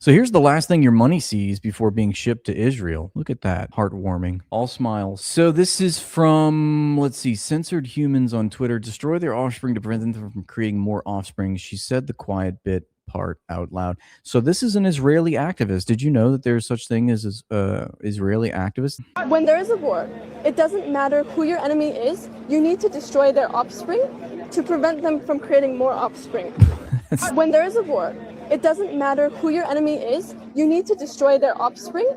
So here's the last thing your money sees before being shipped to Israel. Look at that. Heartwarming. All smiles. So this is from, let's see, Censored Humans on Twitter. Destroy their offspring to prevent them from creating more offspring. She said the quiet bit part out loud. So this is an Israeli activist. Did you know that there's such thing as Israeli activists? When there is a war, it doesn't matter who your enemy is. You need to destroy their offspring to prevent them from creating more offspring. When there is a war, it doesn't matter who your enemy is. You need to destroy their offspring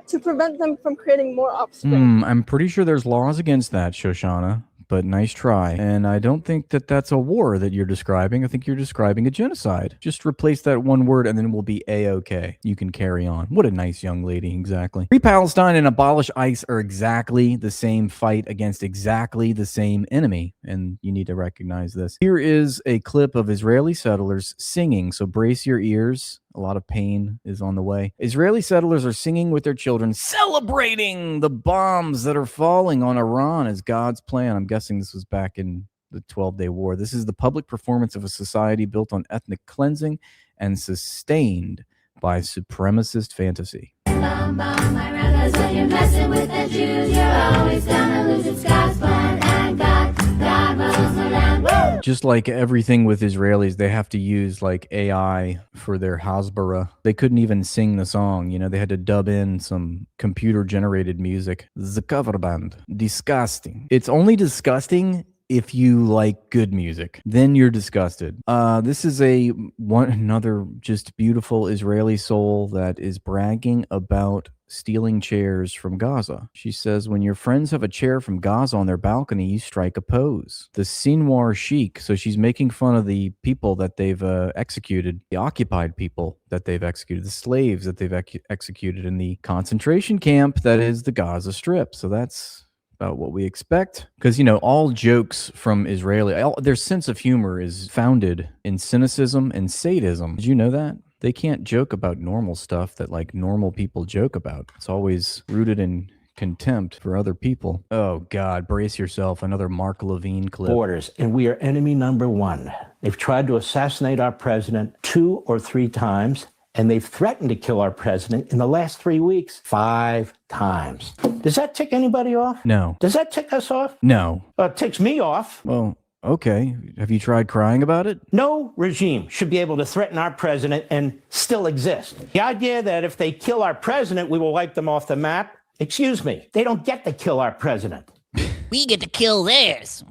to prevent them from creating more offspring. I'm pretty sure there's laws against that, Shoshana. But nice try. And I don't think that that's a war that you're describing. I think you're describing a genocide. Just replace that one word and then we'll be A-okay. You can carry on. What a nice young lady, exactly. Free Palestine and abolish ICE are exactly the same fight against exactly the same enemy. And you need to recognize this. Here is a clip of Israeli settlers singing. So brace your ears. A lot of pain is on the way. Israeli settlers are singing with their children, celebrating the bombs that are falling on Iran as God's plan. I'm guessing this was back in the 12-Day War. This is the public performance of a society built on ethnic cleansing and sustained by supremacist fantasy. Bomb, bomb, my brothers, when you're messing with the Jews, you're always gonna lose. It's God's plan, and God rules the land. Just like everything with Israelis, they have to use like AI for their Hasbara. They couldn't even sing the song, you know, they had to dub in some computer-generated music. The cover band. Disgusting. It's only disgusting if you like good music, then you're disgusted. This is another just beautiful Israeli soul that is bragging about stealing chairs from Gaza. She says, when your friends have a chair from Gaza on their balcony, you strike a pose. The Sinwar Sheikh, so she's making fun of the people that they've executed, the occupied people that they've executed, the slaves that they've executed in the concentration camp that is the Gaza Strip. So that's about what we expect, because, you know, all jokes from their sense of humor is founded in cynicism and sadism. Did you know that? They can't joke about normal stuff that like normal people joke about. It's always rooted in contempt for other people. Oh God, brace yourself. Another Mark Levine clip. Borders, and we are enemy number one. They've tried to assassinate our president 2 or 3 times, and they've threatened to kill our president in the last 3 weeks 5 times. Does that tick anybody off? No. Does that tick us off? No. It ticks me off. Well, okay. Have you tried crying about it? No regime should be able to threaten our president and still exist. The idea that if they kill our president, we will wipe them off the map, excuse me, they don't get to kill our president. We get to kill theirs.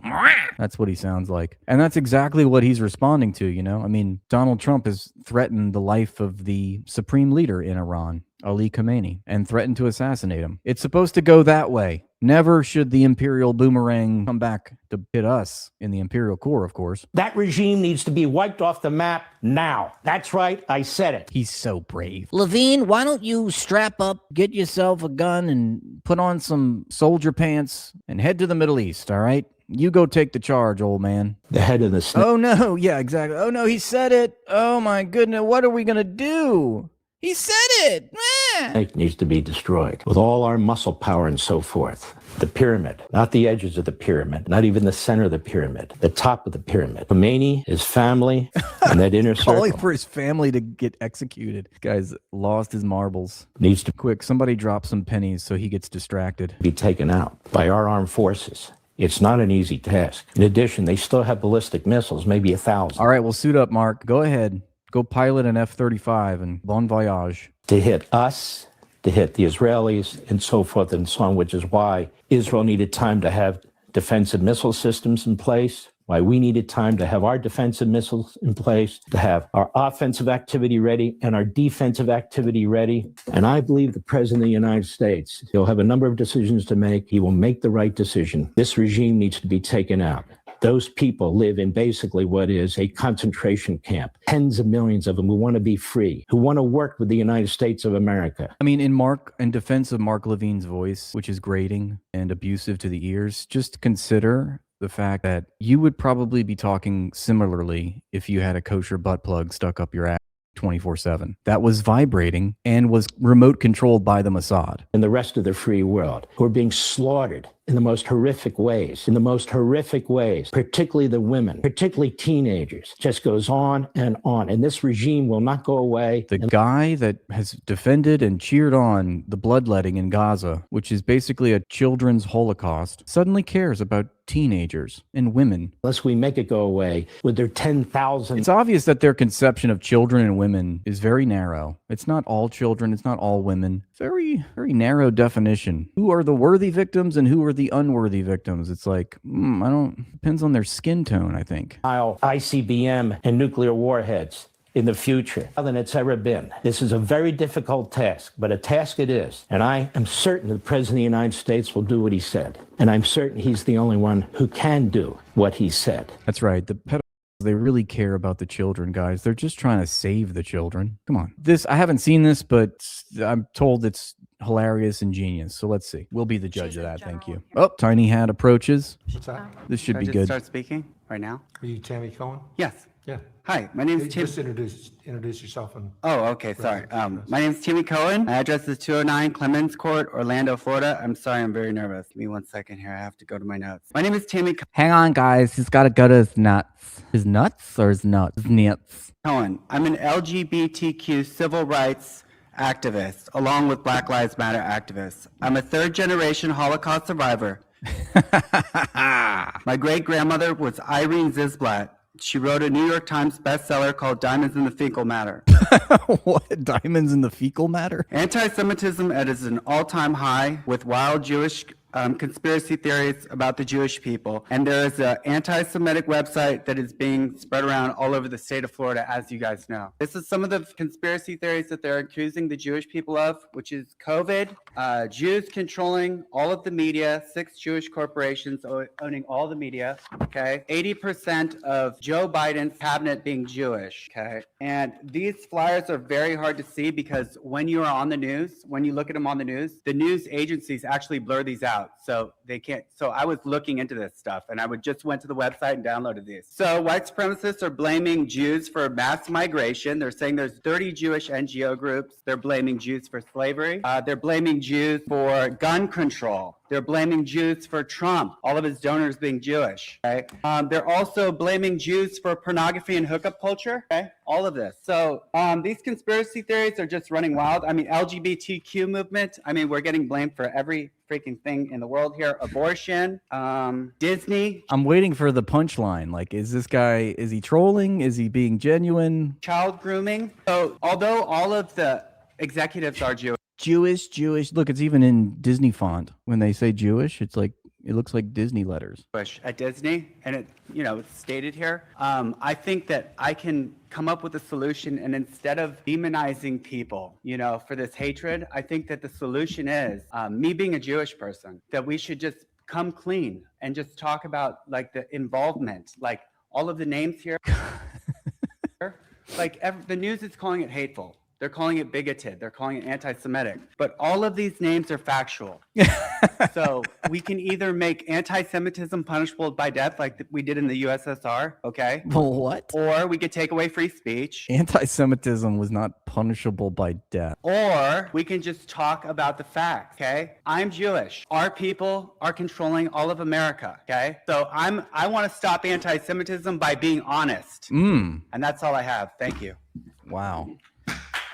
That's what he sounds like. And that's exactly what he's responding to, you know? I mean, Donald Trump has threatened the life of the supreme leader in Iran, Ali Khamenei, and threatened to assassinate him. It's supposed to go that way. Never should the imperial boomerang come back to hit us in the imperial core, of course. That regime needs to be wiped off the map now. That's right, I said it. He's so brave. Levine, why don't you strap up, get yourself a gun, and Put on some soldier pants and head to the Middle East, all right? You go take the charge, old man. The head of the snake. Oh, no. Yeah, exactly. Oh, no, he said it. Oh, my goodness. What are we going to do? He said it. Snake needs to be destroyed with all our muscle power and so forth. The pyramid, not the edges of the pyramid, not even the center of the pyramid, the top of the pyramid. Khomeini, his family, and that inner circle. Calling for his family to get executed. This guy's lost his marbles. Needs to Quick, somebody drop some pennies so he gets distracted. be taken out by our armed forces. It's not an easy task. In addition, they still have ballistic missiles, maybe 1,000. All right, well, suit up, Mark. Go ahead. Go pilot an F-35 and bon voyage. To hit us, to hit the Israelis, and so forth and so on, which is why Israel needed time to have defensive missile systems in place, why we needed time to have our defensive missiles in place, to have our offensive activity ready and our defensive activity ready. And I believe the President of the United States, he'll have a number of decisions to make. He will make the right decision. This regime needs to be taken out. Those people live in basically what is a concentration camp. Tens of millions of them who want to be free, who want to work with the United States of America. I mean, in defense of Mark Levine's voice, which is grating and abusive to the ears, just consider the fact that you would probably be talking similarly if you had a kosher butt plug stuck up your ass 24/7 that was vibrating and was remote controlled by the Mossad. And the rest of the free world who are being slaughtered in the most horrific ways, particularly the women, particularly teenagers. Just goes on. And this regime will not go away. The guy that has defended and cheered on the bloodletting in Gaza, which is basically a children's Holocaust, suddenly cares about teenagers and women. Unless we make it go away with their 10,000. It's obvious that their conception of children and women is very narrow. It's not all children, it's not all women. Very, very narrow definition. Who are the worthy victims and who are the unworthy victims? It's like, depends on their skin tone, I think. ICBM and nuclear warheads in the future than it's ever been. This is a very difficult task, but a task it is. And I am certain the President of the United States will do what he said. And I'm certain he's the only one who can do what he said. That's right. The pedophiles, they really care about the children, guys. They're just trying to save the children. Come on. I haven't seen this, but I'm told it's hilarious and genius. So let's see. We'll be the judge of that. Thank you. Oh, Tiny Hat approaches. What's that? This should be Should I good. just start speaking right now? Are you Tammy Cohen? Yes. Yeah. Hi, my name is Tim. Just introduce yourself. And Oh, okay, sorry. My name is Timmy Cohen. My address is 209 Clemens Court, Orlando, Florida. I'm sorry, I'm very nervous. Give me 1 second here. I have to go to my notes. My name is Timmy Hang on, guys. He's got to go to his nuts. His nuts or his nuts? His nuts. Cohen. I'm an LGBTQ civil rights activist, along with Black Lives Matter activists. I'm a third-generation Holocaust survivor. My great-grandmother was Irene Zisblatt. She wrote a New York Times bestseller called Diamonds in the Fecal Matter. What? Diamonds in the fecal matter? Anti-Semitism at an all-time high with wild Jewish conspiracy theories about the Jewish people. And there is an anti-Semitic website that is being spread around all over the state of Florida, as you guys know. This is some of the conspiracy theories that they're accusing the Jewish people of, which is COVID, Jews controlling all of the media, 6 Jewish corporations owning all the media, okay? 80% of Joe Biden's cabinet being Jewish, okay? And these flyers are very hard to see because when you are on the news, when you look at them on the news agencies actually blur these out. So they can't. So I was looking into this stuff and I just went to the website and downloaded these. So white supremacists are blaming Jews for mass migration. They're saying there's 30 Jewish NGO groups. They're blaming Jews for slavery. They're blaming Jews for gun control. They're blaming Jews for Trump, all of his donors being Jewish. Okay? They're also blaming Jews for pornography and hookup culture. Okay? All of this. So these conspiracy theories are just running wild. I mean, LGBTQ movement. I mean, we're getting blamed for every freaking thing in the world here. Abortion, Disney. I'm waiting for the punchline. Like, is he trolling? Is he being genuine? Child grooming. So although all of the executives are Jewish. Look, it's even in Disney font. When they say Jewish, it's like, it looks like Disney letters. At Disney, and it's stated here. I think that I can come up with a solution, and instead of demonizing people, for this hatred, I think that the solution is me being a Jewish person, that we should just come clean and just talk about like the involvement, like all of the names here. The news is calling it hateful. They're calling it bigoted. They're calling it anti-Semitic. But all of these names are factual. So we can either make anti-Semitism punishable by death like we did in the USSR, okay? What? Or we could take away free speech. Anti-Semitism was not punishable by death. Or we can just talk about the facts, okay? I'm Jewish. Our people are controlling all of America, okay? So I want to stop anti-Semitism by being honest. And that's all I have. Thank you. Wow.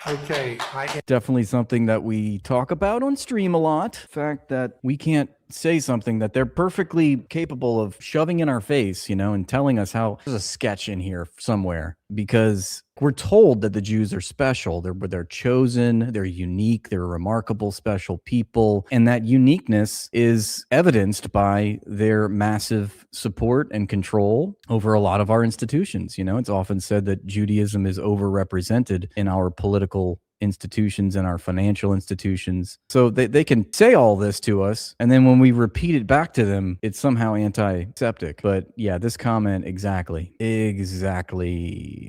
okay, Definitely something that we talk about on stream a lot. The fact that we can't say something that they're perfectly capable of shoving in our face, and telling us how there's a sketch in here somewhere, because we're told that the Jews are special. They're chosen, they're unique, they're remarkable, special people. And that uniqueness is evidenced by their massive support and control over a lot of our institutions. It's often said that Judaism is overrepresented in our political institutions and our financial institutions. So they can say all this to us, and then when we repeat it back to them, it's somehow antiseptic. But yeah, this comment, exactly.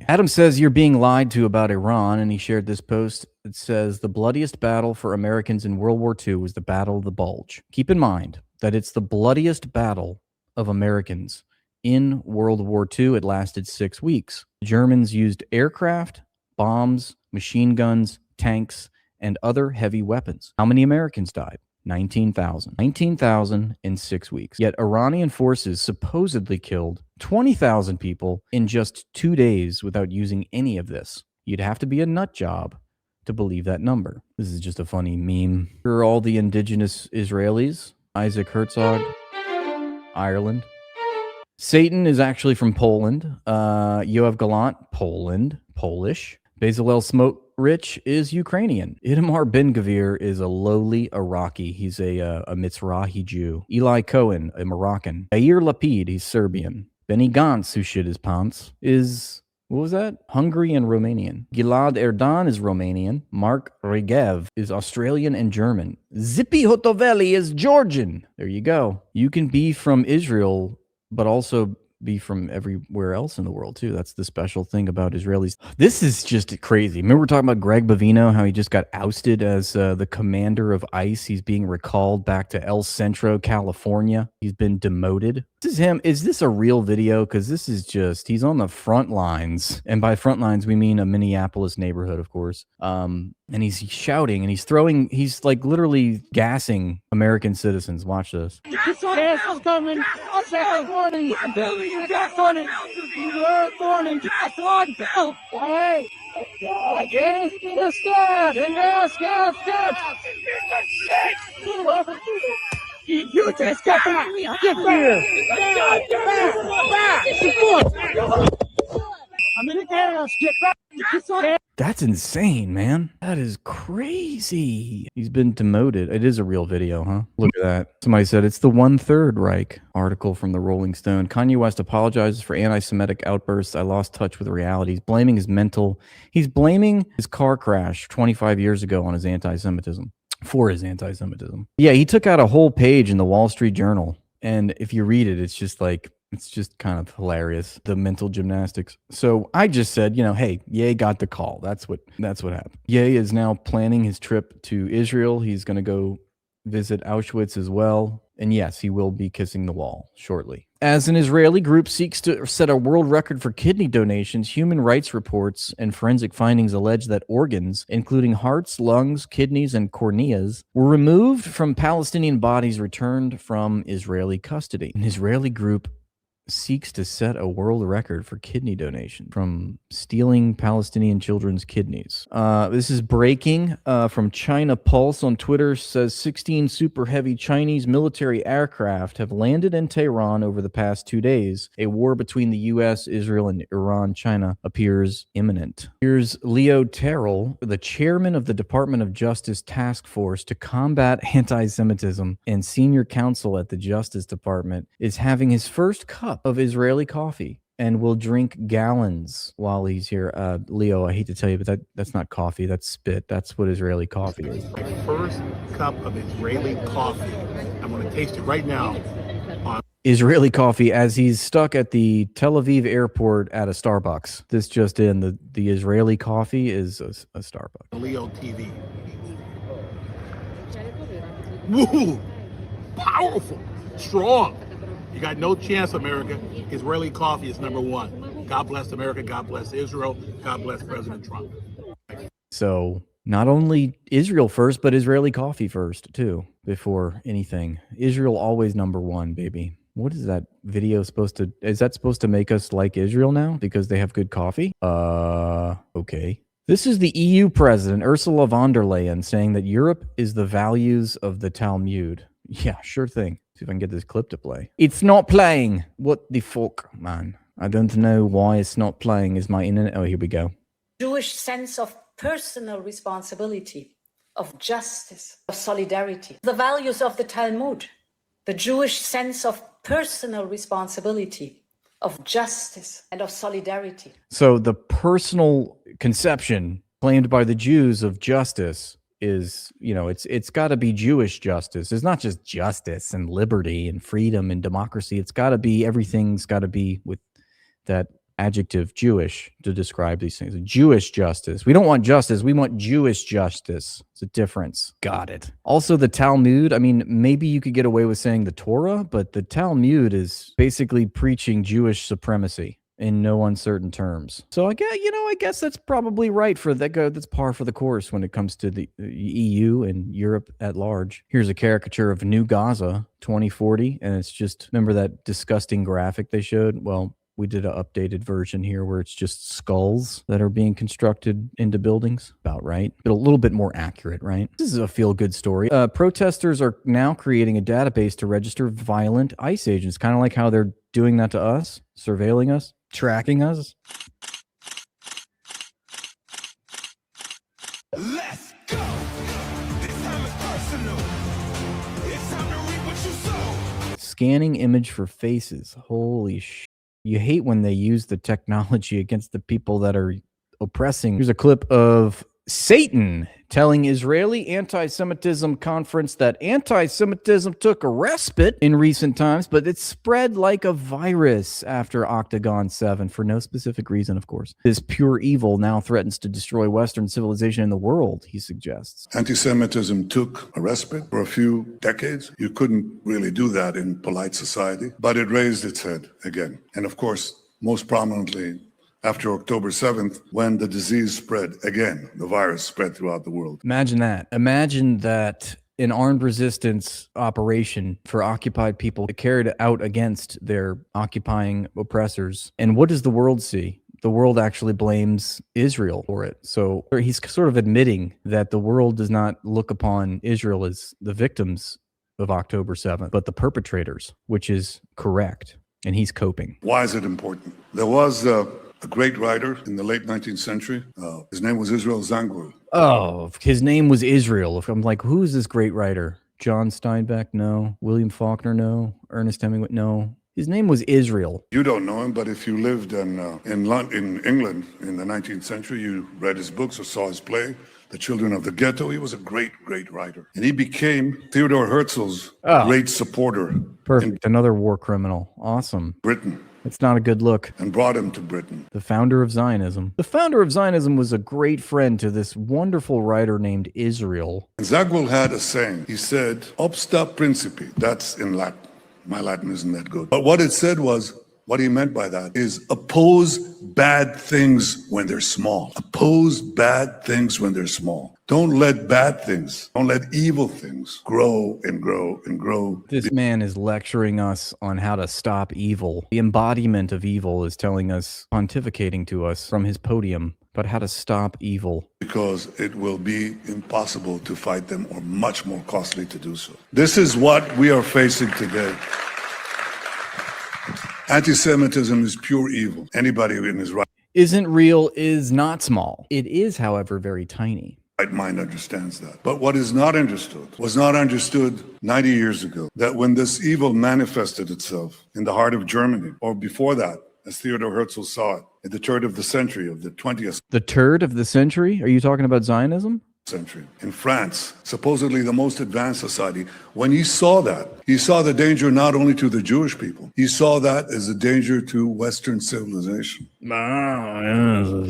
Adam says you're being lied to about Iran, and he shared this post. It says, the bloodiest battle for Americans in World War II was the Battle of the Bulge. Keep in mind that it's the bloodiest battle of Americans in World War II. It lasted 6 weeks. The Germans used aircraft, bombs, machine guns, tanks, and other heavy weapons. How many Americans died? 19,000. 19,000 in 6 weeks. Yet Iranian forces supposedly killed 20,000 people in just 2 days without using any of this. You'd have to be a nut job to believe that number. This is just a funny meme. Here are all the indigenous Israelis. Isaac Herzog, Ireland. Satan is actually from Poland. Yoav Galant, Poland, Polish. Bezalel Smotrich is Ukrainian. Itamar Ben-Gvir is a lowly Iraqi. He's a Mizrahi Jew. Eli Cohen, a Moroccan. Yair Lapid, he's Serbian. Benny Gantz, who shit his pants, is, what was that? Hungary and Romanian. Gilad Erdogan is Romanian. Mark Regev is Australian and German. Zippy Hotoveli is Georgian. There you go. You can be from Israel, but also be from everywhere else in the world too. That's the special thing about Israelis. This is just crazy. Remember we're talking about Greg Bovino, how he just got ousted as the commander of ICE. He's being recalled back to El Centro, California. He's been demoted. This is him. Is this a real video? Because this is just, he's on the front lines. And by front lines, we mean a Minneapolis neighborhood, of course. And he's shouting and he's throwing, he's like literally gassing American citizens. Watch this. You just get back! Get back! I'm in the gas! Get back! That's insane, man. That is crazy. He's been demoted. It is a real video, huh? Look at that. Somebody said it's the 1/3 Reich. Article from the Rolling Stone. Kanye West apologizes for anti-Semitic outbursts. I lost touch with reality. He's blaming his mental. He's blaming his car crash 25 years ago on his anti-Semitism. For his anti-Semitism. Yeah, he took out a whole page in the Wall Street Journal. And if you read it, it's just like, it's just kind of hilarious, the mental gymnastics. So I just said, you know, hey, Ye got the call. That's what happened. Ye is now planning his trip to Israel. He's going to go visit Auschwitz as well. And yes, he will be kissing the wall shortly. As an Israeli group seeks to set a world record for kidney donations, human rights reports and forensic findings allege that organs, including hearts, lungs, kidneys, and corneas, were removed from Palestinian bodies returned from Israeli custody. An Israeli group seeks to set a world record for kidney donation from stealing Palestinian children's kidneys. This is breaking from China Pulse on Twitter. Says 16 super heavy Chinese military aircraft have landed in Tehran over the past 2 days. A war between the U.S., Israel, and Iran, China appears imminent. Here's Leo Terrell, the chairman of the Department of Justice Task Force to Combat Anti-Semitism and senior counsel at the Justice Department, is having his first cup of Israeli coffee and will drink gallons while he's here. Leo, I hate to tell you, but that's not coffee. That's spit. That's what Israeli coffee is. First cup of Israeli coffee. I'm going to taste it right now. Israeli coffee as he's stuck at the Tel Aviv airport at a Starbucks. This just in, the Israeli coffee is a Starbucks. Leo TV. Woo! Powerful. Strong. You got no chance, America. Israeli coffee is number one. God bless America. God bless Israel. God bless President Trump. So not only Israel first, but Israeli coffee first, too, before anything. Israel always number one, baby. What is that video supposed to... Is that supposed to make us like Israel now because they have good coffee? Okay. This is the EU president, Ursula von der Leyen, saying that Europe is the values of the Talmud. Yeah, sure thing. See if I can get this clip to play. It's not playing. What the fuck, man? I don't know why it's not playing. Is my internet... Oh, here we go. Jewish sense of personal responsibility, of justice, of solidarity. The values of the Talmud. The Jewish sense of personal responsibility, of justice, and of solidarity. So the personal conception claimed by the Jews of justice is, you know, it's got to be Jewish justice. It's not just justice and liberty and freedom and democracy. It's got to be, everything's got to be with that adjective Jewish to describe these things. Jewish justice. We don't want justice. We want Jewish justice. It's a difference. Got it. Also, the Talmud. I mean, maybe you could get away with saying the Torah, but the Talmud is basically preaching Jewish supremacy. in no uncertain terms. So I guess that's probably right for that. That's par for the course when it comes to the EU and Europe at large. Here's a caricature of New Gaza 2040, and it's just, remember that disgusting graphic they showed? Well, we did an updated version here where it's just skulls that are being constructed into buildings. About right. But a little bit more accurate, right? This is a feel-good story. Protesters are now creating a database to register violent ICE agents, kind of like how they're doing that to us, surveilling us, tracking us. Let's go. This time is personal. It's time to reap what you sow. Scanning image for faces. Holy sh! You hate when they use the technology against the people that are oppressing. Here's a clip of Satan telling Israeli anti-Semitism conference that anti-Semitism took a respite in recent times, but it spread like a virus after Octagon 7 for no specific reason, of course. This pure evil now threatens to destroy Western civilization in the world, he suggests. Anti-Semitism took a respite for a few decades. You couldn't really do that in polite society, but it raised its head again. And of course, most prominently, after October 7th, when the disease spread again, the virus spread throughout the world. Imagine that. Imagine that an armed resistance operation for occupied people carried out against their occupying oppressors. And what does the world see? The world actually blames Israel for it. So he's sort of admitting that the world does not look upon Israel as the victims of October 7th, but the perpetrators, which is correct. And he's coping. Why is it important? There was a great writer in the late 19th century. His name was Israel Zangwill. Oh, his name was Israel. If I'm like, who is this great writer? John Steinbeck? No. William Faulkner? No. Ernest Hemingway? No. His name was Israel. You don't know him, but if you lived in England in the 19th century, you read his books or saw his play, The Children of the Ghetto. He was a great, great writer. And he became Theodore Herzl's great supporter. Perfect. Another war criminal. Awesome. Britain. It's not a good look. And brought him to Britain. The founder of Zionism. The founder of Zionism was a great friend to this wonderful writer named Israel. And Zangwill had a saying. He said, obsta principi. That's in Latin. My Latin isn't that good. But what it said was, what he meant by that is oppose bad things when they're small. Oppose bad things when they're small. Don't let bad things, don't let evil things grow and grow and grow. This man is lecturing us on how to stop evil. The embodiment of evil is telling us, pontificating to us from his podium, about how to stop evil. Because it will be impossible to fight them or much more costly to do so. This is what we are facing today. Anti-Semitism is pure evil. Anybody in his right isn't real is not small. It is, however, very tiny. Right mind understands that. But what is not understood was not understood 90 years ago, that when this evil manifested itself in the heart of Germany, or before that, as Theodore Herzl saw it, at the turn of the century of the 20th. The turn of the century? Are you talking about Zionism? Century. In France, supposedly the most advanced society, when he saw that, he saw the danger not only to the Jewish people, he saw that as a danger to Western civilization.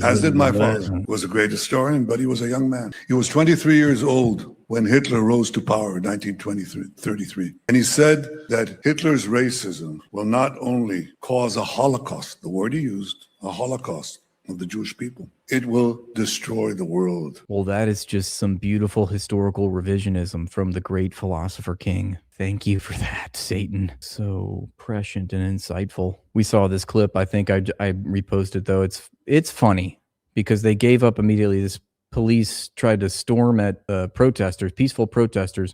As did my father, who was a great historian, but he was a young man. He was 23 years old when Hitler rose to power in 1933. And he said that Hitler's racism will not only cause a Holocaust, the word he used, a Holocaust of the Jewish people. It will destroy the world. Well, that is just some beautiful historical revisionism from the great philosopher king. Thank you for that, Satan. So prescient and insightful. We saw this clip. I think I reposted, though. It's funny because they gave up immediately. This police tried to storm at protesters, peaceful protesters.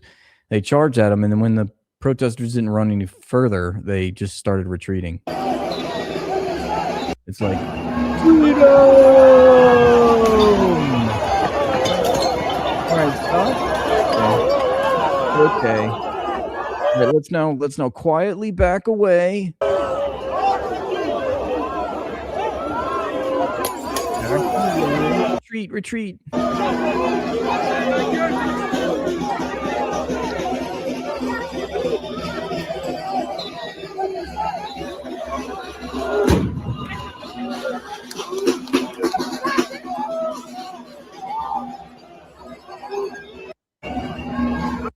They charged at them, and then when the protesters didn't run any further, they just started retreating. It's like, freedom! All right, stop. Okay. All right, let's now quietly back away. Retreat.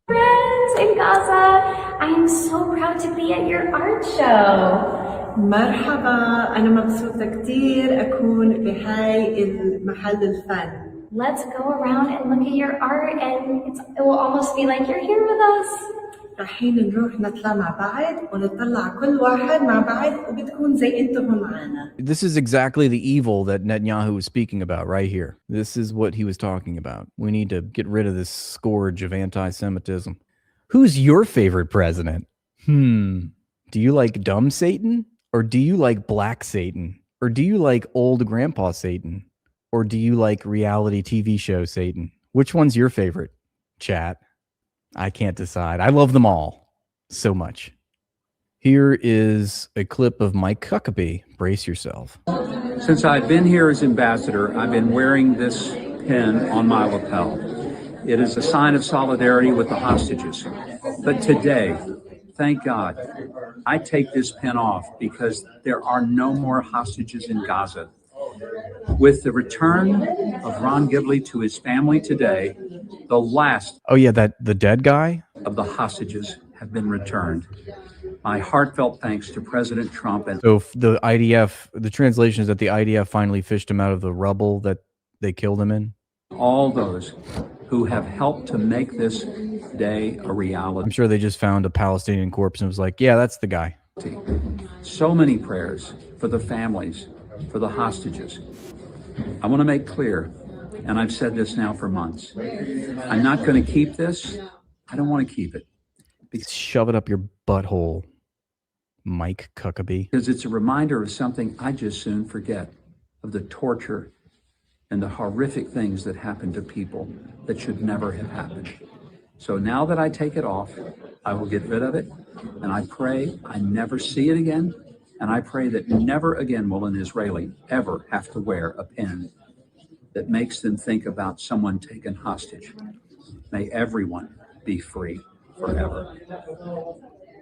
Friends in Gaza, I am so proud to be at your art show. مرحبا، أنا مبسوطة كتير أكون بهاي المحل الفن. Let's go around and look at your art, and it will almost be like you're here with us. رايحين نروح نطلع مع بعض ونطلع كل واحد مع بعض وبتكون زي انتم معانا. This is exactly the evil that Netanyahu was speaking about right here. This is what he was talking about. We need to get rid of this scourge of anti-Semitism. Who's your favorite president? Do you like dumb Satan? Or do you like black Satan? Or do you like old grandpa Satan? Or do you like reality TV show Satan? Which one's your favorite? Chat. I can't decide. I love them all so much. Here is a clip of Mike Huckabee. Brace yourself. Since I've been here as ambassador, I've been wearing this pin on my lapel. It is a sign of solidarity with the hostages. But today, thank God, I take this pin off because there are no more hostages in Gaza. With the return of Ron Gibley to his family today, the last the dead guy of the hostages have been returned. My heartfelt thanks to President Trump. And so the IDF, the translation is that the IDF finally fished him out of the rubble that they killed him in. All those who have helped to make this day a reality. I'm sure they just found a Palestinian corpse and was like, yeah, that's the guy. So many prayers for the families, for the hostages. I want to make clear, and I've said this now for months, I'm not going to keep this. I don't want to keep it. Shove it up your butthole, Mike Huckabee. Because it's a reminder of something I just soon forget, of the torture and the horrific things that happen to people that should never have happened. So now that I take it off, I will get rid of it, and I pray I never see it again, and I pray that never again will an Israeli ever have to wear a pin that makes them think about someone taken hostage. May everyone be free forever.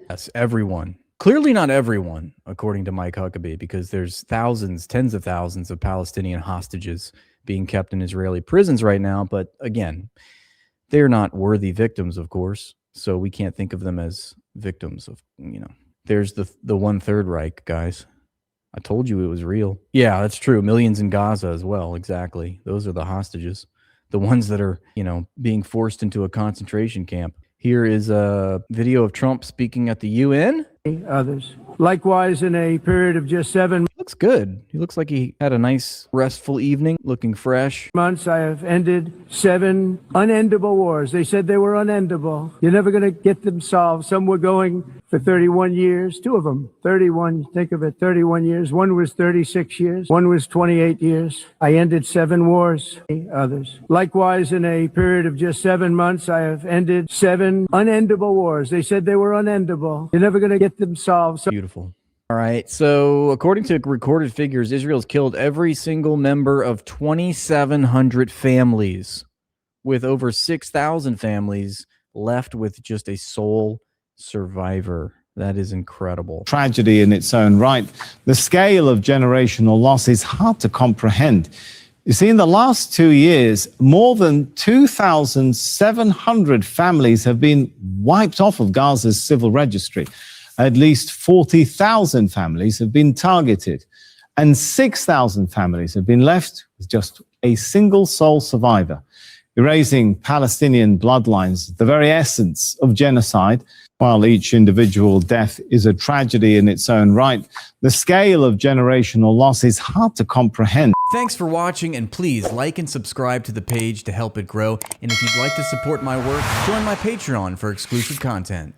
Yes, everyone. Clearly not everyone, according to Mike Huckabee, because there's thousands, tens of thousands of Palestinian hostages being kept in Israeli prisons right now. But again, they're not worthy victims, of course. So we can't think of them as victims of, there's the 1/3 Reich, guys. I told you it was real. Yeah, that's true. Millions in Gaza as well. Exactly. Those are the hostages. The ones that are, being forced into a concentration camp. Here is a video of Trump speaking at the UN. Others. Likewise, in a period of just 7 Looks good. He looks like he had a nice, restful evening, looking fresh. months, I have ended 7 unendable wars. They said they were unendable. You're never going to get them solved. Some were going for 31 years. 2 of them, 31. Think of it, 31 years. One was 36 years. One was 28 years. I ended 7 wars. Others. Likewise, in a period of just 7 months, I have ended 7 unendable wars. They said they were unendable. You're never going to get them solved. Beautiful. All right. So according to recorded figures, Israel's killed every single member of 2,700 families, with over 6,000 families left with just a sole survivor. That is incredible. Tragedy in its own right. The scale of generational loss is hard to comprehend. You see, in the last 2 years, more than 2,700 families have been wiped off of Gaza's civil registry. At least 40,000 families have been targeted, and 6,000 families have been left with just a single sole survivor, erasing Palestinian bloodlines, the very essence of genocide. While each individual death is a tragedy in its own right, the scale of generational loss is hard to comprehend. Thanks for watching, and please like and subscribe to the page to help it grow. And if you'd like to support my work, join my Patreon for exclusive content.